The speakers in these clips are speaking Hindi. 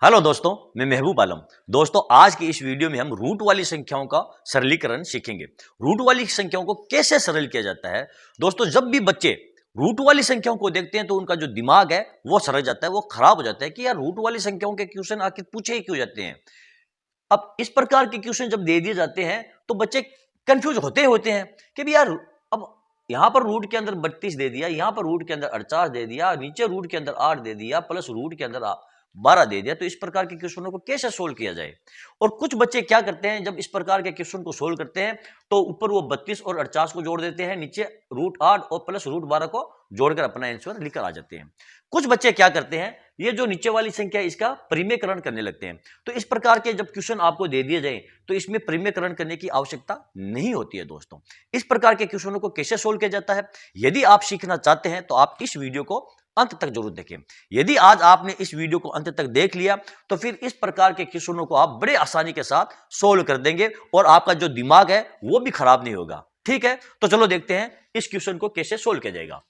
हेलो दोस्तों, मैं महबूब आलम। दोस्तों, आज की इस वीडियो में हम रूट वाली संख्याओं का सरलीकरण सीखेंगे। रूट वाली संख्याओं को कैसे सरल किया जाता है। दोस्तों, जब भी बच्चे रूट वाली संख्याओं को देखते हैं तो उनका जो दिमाग है वो सरक जाता है, वो खराब हो जाता है कि यार रूट वाली संख्याओं के क्वेश्चन आखिर पूछे ही क्यों जाते हैं। अब इस प्रकार के क्वेश्चन जब दे दिए जाते हैं तो बच्चे कंफ्यूज होते हैं कि भी यार अब यहां पर रूट के अंदर 32 दे दिया, यहां पर रूट के अंदर 48 दे दिया, नीचे रूट के अंदर 8 दे दिया, प्लस रूट के अंदर 12 दे दिया, तो इस प्रकार के क्वेश्चनों को कैसे सोल्व किया जाए। और कुछ बच्चे क्या करते हैं, जब इस प्रकार के क्वेश्चन को सोल्व करते हैं तो ऊपर वो 32 और 48 को जोड़ देते हैं, नीचे रूट 8 और प्लस रूट 12 को जोड़कर अपना आंसर लिखकर आ जाते हैं। कुछ बच्चे क्या करते हैं, ये जो नीचे वाली संख्या है इसका परिमेयकरण करने लगते हैं। तो इस प्रकार के जब क्वेश्चन आपको दे दिए जाए तो इसमें परिमेयकरण करने की आवश्यकता नहीं होती है। दोस्तों, इस प्रकार के क्वेश्चनों को कैसे सोल्व किया जाता है, यदि आप सीखना चाहते हैं तो आप इस वीडियो को अंत तक जरूर देखें। यदि आज आपने इस वीडियो को अंत तक देख लिया तो फिर इस प्रकार के क्वेश्चनों को आप बड़े आसानी के साथ सोल्व कर देंगे और आपका जो दिमाग है वो भी खराब नहीं होगा। ठीक है, तो चलो देखते हैं इस क्वेश्चन को कैसे सोल्व किया जाएगा।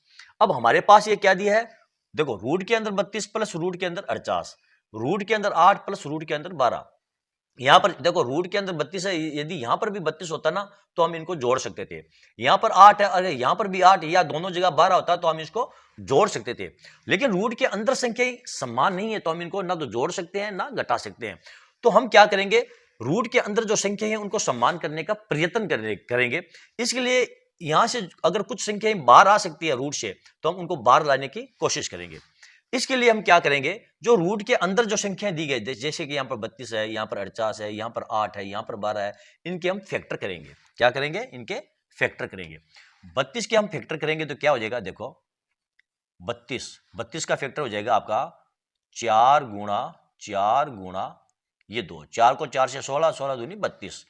अब हमारे पास ये क्या दिया है, देखो रूट के अंदर 32 प्लस रूट के अंदर 48, रूट के अंदर 8 प्लस रूट के अंदर 12। यहां पर देखो रूट के अंदर 32 है, यदि यहां पर भी 32 होता ना तो हम इनको जोड़ सकते थे। यहां पर 8 है, अरे यहां पर भी 8 या दोनों जगह 12 होता तो हम इसको जोड़ सकते थे। लेकिन रूट के अंदर संख्या समान नहीं है तो हम इनको ना तो जोड़ सकते हैं ना घटा सकते हैं। तो हम क्या करेंगे, रूट के अंदर जो संख्या है उनको समान करने का प्रयत्न करेंगे। इसके लिए यहां से अगर कुछ संख्याएं बाहर आ सकती है रूट से तो हम उनको बाहर लाने की कोशिश करेंगे। इसके लिए हम क्या करेंगे, जो रूट के अंदर जो संख्याएं दी गई जैसे कि यहां पर 32 है, यहां पर 48 है, यहां पर 8 है, यहां पर 12 है, इनके हम फैक्टर करेंगे। क्या करेंगे, इनके फैक्टर करेंगे। 32 के हम फैक्टर करेंगे तो क्या हो जाएगा, देखो 32 का फैक्टर हो जाएगा आपका 4 गुणा ये 2, 4 को 4 से 16, 16 दूनी 32,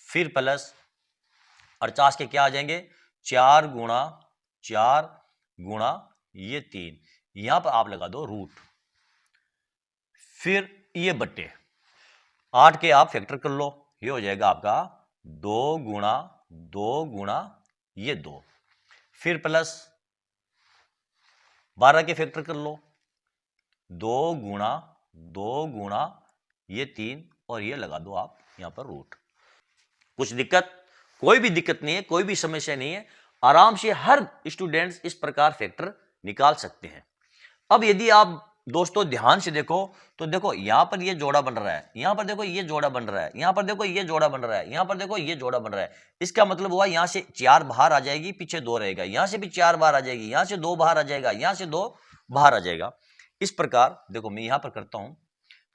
फिर प्लस 48 के क्या आ जाएंगे, 4 गुणा ये 3, यहां पर आप लगा दो रूट, फिर ये बट्टे 8 के आप फैक्टर कर लो, ये हो जाएगा आपका 2 गुणा ये 2, फिर प्लस 12 के फैक्टर कर लो, 2 गुणा ये 3 और ये लगा दो आप यहां पर रूट। कुछ दिक्कत, कोई भी दिक्कत नहीं है, कोई भी समस्या नहीं है, आराम से हर स्टूडेंट्स इस प्रकार फैक्टर निकाल सकते हैं। अब यदि आप दोस्तों ध्यान से देखो तो देखो यहां पर ये जोड़ा बन रहा है, यहां पर देखो ये जोड़ा बन रहा है, यहां पर देखो ये जोड़ा बन रहा है, यहां पर देखो ये जोड़ा बन रहा है। इसका मतलब हुआ यहां से 4 बाहर आ जाएगी, पीछे 2 रहेगा, यहां से भी 4 बाहर आ जाएगी, यहां से 2 बाहर आ जाएगा, यहां से 2 बाहर आ जाएगा। इस प्रकार देखो मैं यहां पर करता हूं,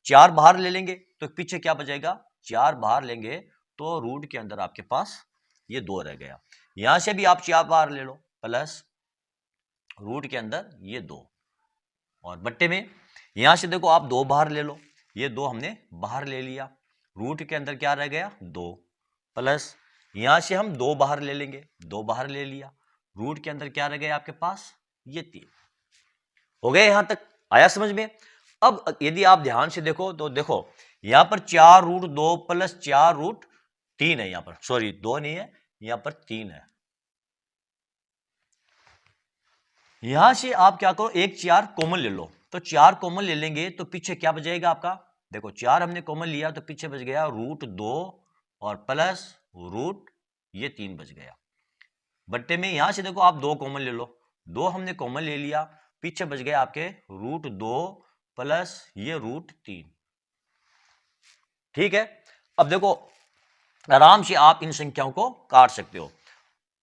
4 बाहर ले लेंगे तो पीछे क्या बचेगा, 4 बाहर लेंगे तो रूट के अंदर आपके पास ये 2 रह गया। यहां से भी आप 4 बाहर ले लो, प्लस रूट के अंदर ये 2, और बट्टे में यहां से देखो आप 2 बाहर ले लो, ये 2 हमने बाहर ले लिया, रूट के अंदर क्या रह गया 2, प्लस यहां से हम 2 बाहर ले लेंगे, 2 बाहर ले लिया, रूट के अंदर क्या रह गया आपके पास ये 3। हो गए, यहां तक आया समझ में। अब यदि आप ध्यान से देखो तो देखो यहां पर 4 रूट 2 प्लस 4 रूट 3 है, यहां पर सॉरी 2 नहीं है, यहां पर 3 है। यहां से आप क्या करो, एक 4 कॉमन ले लो, तो 4 कॉमन ले लेंगे तो पीछे क्या बचेगा आपका, देखो 4 हमने कॉमन लिया तो पीछे बच गया रूट 2 और प्लस रूट ये 3 बच गया। बट्टे में यहां से देखो आप 2 कॉमन ले लो, 2 हमने कॉमन ले लिया, पीछे बच गया आपके रूट 2 प्लस ये रूट 3। ठीक है, अब देखो आराम से आप इन संख्याओं को काट सकते हो,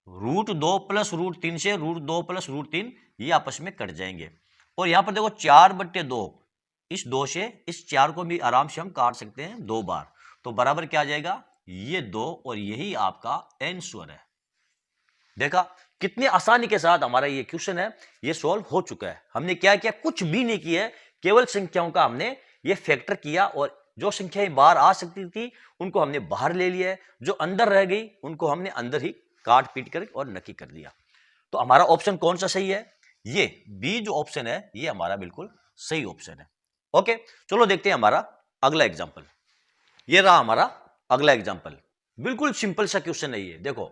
रूट 2 प्लस रूट 3 से रूट 2 प्लस रूट 3 ये आपस में कट जाएंगे। और यहां पर देखो 4/2, इस 2 से इस 4 को भी आराम से हम काट सकते हैं 2 बार, तो बराबर क्या आ जाएगा ये 2, और यही आपका आंसर है। देखा कितनी आसानी के साथ हमारा ये क्वेश्चन है ये सॉल्व हो चुका है। हमने क्या किया, कुछ भी नहीं किया है, केवल संख्याओं का हमने ये फैक्टर किया और जो संख्याएं बाहर आ सकती थी उनको हमने बाहर ले लिया है, जो अंदर रह गई उनको हमने अंदर ही काट पीट कर और नक्की कर दिया। तो हमारा ऑप्शन कौन सा सही है, ये बी जो ऑप्शन है ये हमारा बिल्कुल सही ऑप्शन है। ओके, चलो देखते हैं हमारा अगला एग्जांपल। ये रहा हमारा अगला एग्जांपल, बिल्कुल सिंपल सा क्वेश्चन है ये। देखो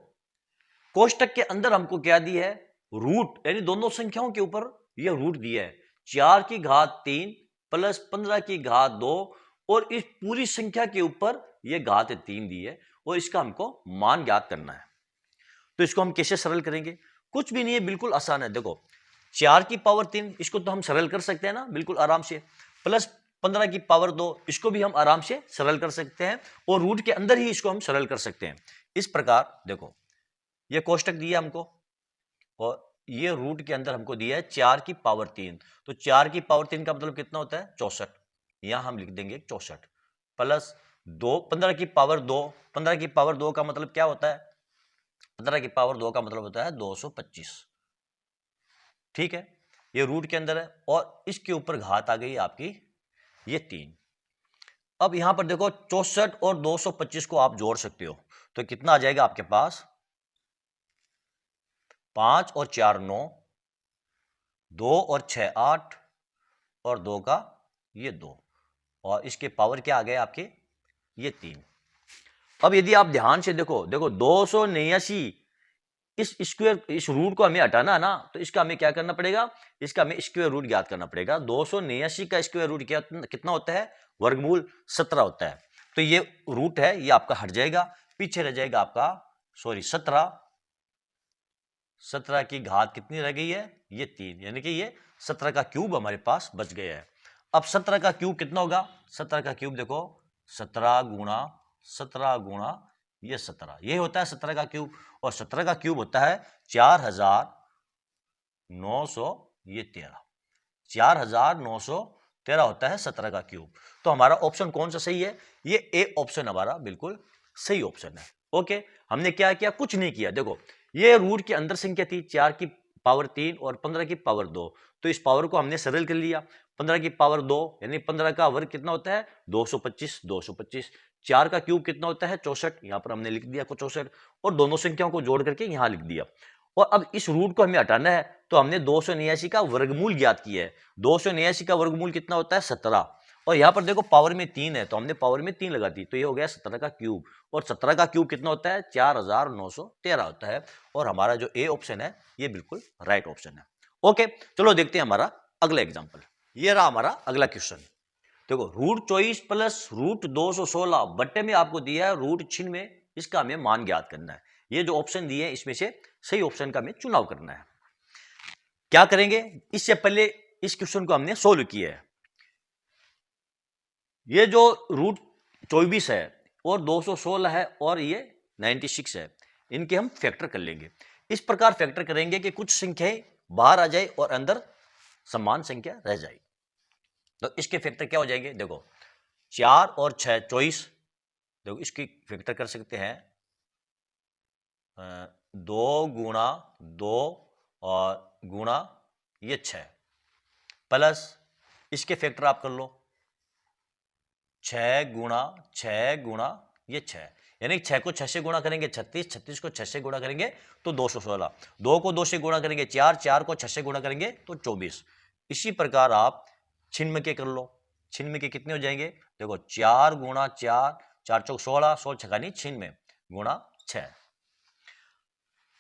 कोष्टक के अंदर हमको क्या दिया है, रूट, यानी दोनों संख्याओं के ऊपर ये रूट दिया है, 4 की घात 3 प्लस 15 की घात 2 और इस पूरी संख्या के ऊपर ये घात 3 दी है और इसका हमको मान ज्ञात करना है। तो इसको हम कैसे सरल करेंगे? कुछ भी नहीं है, बिल्कुल आसान है। देखो 4 की पावर 3 इसको तो हम सरल कर सकते हैं ना, बिल्कुल आराम से। प्लस 15 की पावर 2 इसको भी हम आराम से सरल कर सकते हैं और रूट के अंदर ही इसको हम सरल कर सकते हैं। इस प्रकार देखो ये कोष्टक दिया हमको और ये रूट के अंदर हमको दिया है 4 की पावर 3। तो 4 की पावर 3 का मतलब कितना होता है? 64। यहां हम लिख देंगे 64 प्लस 2 15 की पावर 2। 15 की पावर 2 का मतलब क्या होता है? 15 की पावर 2 का मतलब होता है 225। ठीक है, ये रूट के अंदर है और इसके ऊपर घात आ गई आपकी ये 3। अब यहां पर देखो 64 और 225 को आप जोड़ सकते हो तो कितना आ जाएगा आपके पास? 5 और 4 9, 2 और 6 8 और 2 का ये 2 और इसके पावर क्या आ गए आपके? ये 3। अब यदि आप ध्यान से देखो 289 इस स्क्वायर इस रूट को हमें हटाना है ना, तो इसका हमें क्या करना पड़ेगा? इसका हमें स्क्वायर रूट ज्ञात करना पड़ेगा। 289 का स्क्वायर रूट कितना होता है? वर्गमूल 17 होता है। तो ये रूट है ये आपका हट जाएगा, पीछे रह जाएगा आपका 17। 17 की घात कितनी रह गई है? ये 3, यानी कि ये 17 का क्यूब हमारे पास बच गया है। अब 17 का क्यूब कितना होगा? 17 का क्यूब देखो 17 गुणा 17 गुणा ये 17, ये होता है 17 का क्यूब। और 17 का क्यूब होता है 4913। 4913 होता है 17 का क्यूब। तो हमारा ऑप्शन कौन सा सही है? ये ए ऑप्शन हमारा बिल्कुल सही ऑप्शन है। ओके, हमने क्या किया? कुछ नहीं किया। देखो ये रूट के अंदर संख्या थी 4 की पावर 3 और 15 की पावर 2, तो इस पावर को हमने सरल कर लिया। 15 की पावर 2 यानी 15 का वर्ग कितना होता है? 225। 225 4 का क्यूब कितना होता है? 64। यहां पर हमने लिख दिया 64 और दोनों संख्याओं को जोड़ करके यहां लिख दिया। और अब इस रूट को हमें हटाना है तो हमने 289 का वर्गमूल ज्ञात किया है। 289 का वर्गमूल कितना होता है? 17। और यहां पर देखो पावर में 3 है तो हमने पावर में 3 लगा दी, तो ये हो गया 17 का क्यूब। और 17 का क्यूब कितना होता है? 4913 होता है। और हमारा जो ए ऑप्शन है ये बिल्कुल राइट ऑप्शन है। ओके, चलो देखते हैं हमारा अगला एग्जाम्पल। ये रहा हमारा अगला क्वेश्चन। देखो रूट 24 प्लस रूट 216 बट्टे में आपको दिया है रूट 96, इसका हमें मान ज्ञात करना है। ये जो ऑप्शन दिए हैं इसमें से सही ऑप्शन का हमें चुनाव करना है। क्या करेंगे? इससे पहले इस क्वेश्चन को हमने सोल्व किया है। ये जो रूट 24 है और 216 है और ये 96 है, इनके हम फैक्टर कर लेंगे। इस प्रकार फैक्टर करेंगे कि कुछ संख्याएं बाहर आ जाए और अंदर समान संख्या रह जाए। तो इसके फैक्टर क्या हो जाएंगे? देखो 4 और 6 24, देखो इसकी फैक्टर कर सकते हैं 2 गुणा 2 और गुणा ये 6 प्लस इसके फैक्टर आप कर लो 6 गुणा ये 6, यानी 6 को 6 से गुणा करेंगे 36, 36 को 6 से गुणा करेंगे तो 216, 2 को 2 से गुणा करेंगे 4, 4 को 6 से गुणा करेंगे तो 24। इसी प्रकार आप छिन्म के कर लो, छिन्म के कितने हो जाएंगे? देखो 4 गुणा 4, 4 चौक 16, 16 छकानी छिन्म गुणा 6।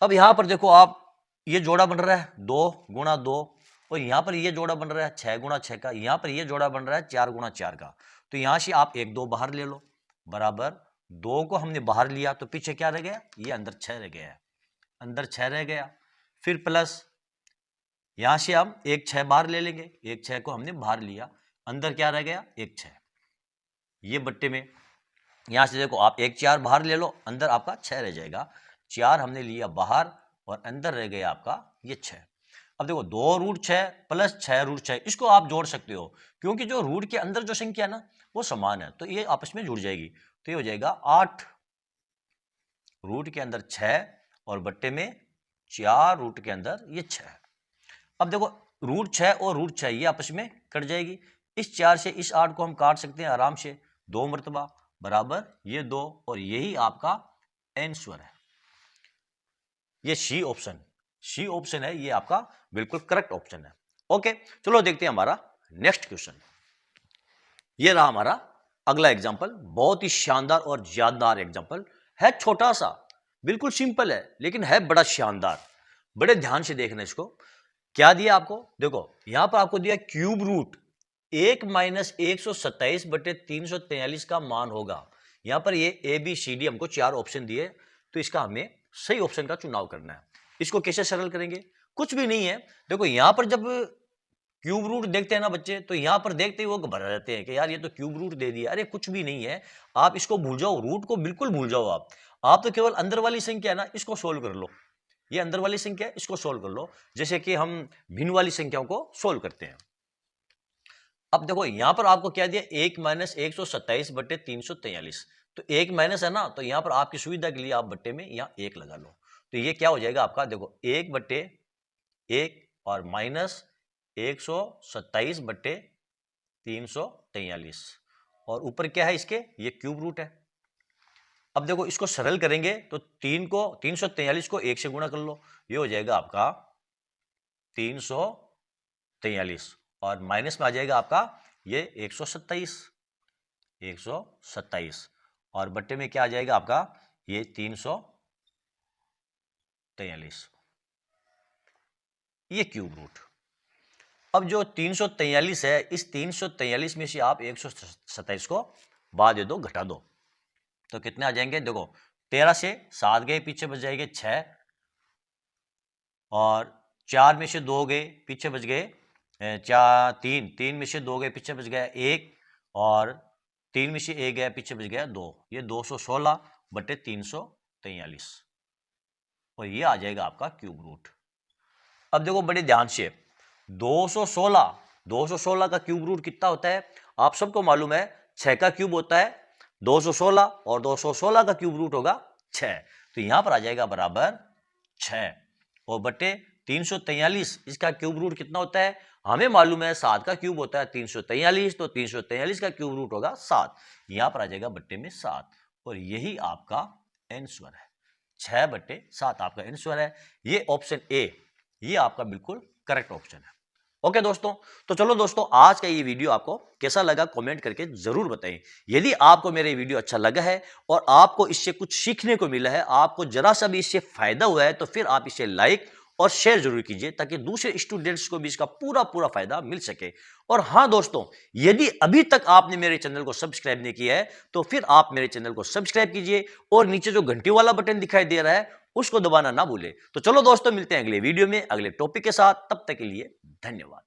अब यहां पर देखो आप ये जोड़ा बन रहा है 2 गुणा 2 और यहां पर ये जोड़ा बन रहा है 6 गुणा 6 का, यहां पर ये जोड़ा बन रहा है 4 गुणा 4 का। तो यहां से आप 1 2 बाहर ले लो, बराबर 2 को हमने बाहर लिया तो पीछे क्या रह गया? ये अंदर 6 रह गया, अंदर 6 रह गया। फिर प्लस यहां से हम 1 6 बाहर ले लेंगे, 1 6 को हमने बाहर लिया, अंदर क्या रह गया? 1 6। ये बट्टे में यहां से देखो आप 1 4 बाहर ले लो, अंदर आपका 6 रह जाएगा। 4 हमने लिया बाहर और अंदर रह गया आपका ये 6। अब देखो 2 रूट 6 प्लस 6 रूट 6, इसको आप जोड़ सकते हो क्योंकि जो रूट के अंदर जो संख्या है ना वो समान है, तो ये आपस में जुड़ जाएगी। तो ये हो जाएगा 8, रूट के अंदर 6 और बट्टे में 4 रूट के अंदर ये 6। अब देखो रूट 6 और रूट 6 ये आपस में कट जाएगी। इस 4 से इस 8 को हम काट सकते हैं आराम से 2 मरतबा, बराबर ये 2 और यही आपका आंसर है। ये सी ऑप्शन है, ये आपका बिल्कुल करेक्ट ऑप्शन है। ओके, चलो देखते हैं हमारा नेक्स्ट क्वेश्चन। ये रहा हमारा अगला एग्जांपल, बहुत ही शानदार और यादगार एग्जांपल है। छोटा सा बिल्कुल सिंपल है लेकिन है बड़ा शानदार। बड़े ध्यान से देखना इसको। क्या दिया आपको? देखो यहां पर आपको दिया क्यूब रूट 1 माइनस 127/343 का मान होगा। यहां पर ये ABCD हमको 4 ऑप्शन दिए, तो इसका हमें सही ऑप्शन का चुनाव करना है। इसको कैसे सरल करेंगे? कुछ भी नहीं है। देखो यहां पर जब क्यूब रूट देखते हैं ना बच्चे, तो यहां पर देखते ही वो घबरा जाते हैं कि यार ये तो क्यूब रूट दे दिया। अरे कुछ भी नहीं है, आप इसको भूल जाओ, रूट को बिल्कुल भूल जाओ। आप तो केवल अंदर वाली संख्या है ना, इसको सोल्व कर लो। ये अंदर वाली संख्या है, इसको सोल्व कर लो, जैसे कि हम भिन्न वाली संख्याओं को सोल्व करते हैं। अब देखो यहां पर आपको क्या दिया, 1 माइनस 127/343। तो 1 माइनस है ना, तो यहां पर आपकी सुविधा के लिए आप बट्टे में यहां 1 लगा लो। तो ये क्या हो जाएगा आपका, देखो 1/1 और माइनस 127/343 और ऊपर क्या है इसके, ये क्यूब रूट है। अब देखो इसको सरल करेंगे तो 343 को 1 से गुणा कर लो, ये हो जाएगा आपका 343 और माइनस में आ जाएगा आपका ये 127 और बट्टे में क्या आ जाएगा आपका ये 343, ये क्यूब रूट। अब जो 343 है, इस 343 में से आप 127 को बाद दे दो, घटा दो, तो कितने आ जाएंगे, देखो 13 से 7 गए, पीछे बच जाएंगे 6 और 4 में से 2 गए, पीछे बच गए 3 में से 2 गए, पीछे बच गया 1 और 3 में से 1 गया, पीछे बच गया 2, ये 216/343 और ये आ जाएगा आपका क्यूब रूट। अब देखो बड़े ध्यान से, 216 का क्यूब रूट कितना होता है, आप सबको मालूम है 6 का क्यूब होता है 216 और 216 का क्यूब रूट होगा 6, तो यहां पर आ जाएगा बराबर 6 और बटे 343, इसका क्यूब रूट कितना होता है, हमें मालूम है 7 का क्यूब होता है 343, तो 343 का क्यूब रूट होगा 7, यहां पर आ जाएगा बट्टे में 7 और यही आपका आंसर है, 6/7 आपका आंसर है। ये ऑप्शन ए, ये आपका बिल्कुल करेक्ट ऑप्शन है। ओके दोस्तों, तो चलो दोस्तों, आज का ये वीडियो आपको कैसा लगा कमेंट करके जरूर बताएं। यदि आपको मेरा वीडियो अच्छा लगा है और आपको इससे कुछ सीखने को मिला है, आपको जरा सा भी इससे फायदा हुआ है, तो फिर आप इसे लाइक और शेयर जरूर कीजिए ताकि दूसरे स्टूडेंट्स को भी इसका पूरा फायदा मिल सके। और हाँ दोस्तों, यदि अभी तक आपने मेरे चैनल को सब्सक्राइब नहीं किया है, तो फिर आप मेरे चैनल को सब्सक्राइब कीजिए और नीचे जो घंटी वाला बटन दिखाई दे रहा है उसको दबाना ना भूले। तो चलो दोस्तों, मिलते हैं अगले वीडियो में अगले टॉपिक के साथ, तब तक के लिए धन्यवाद।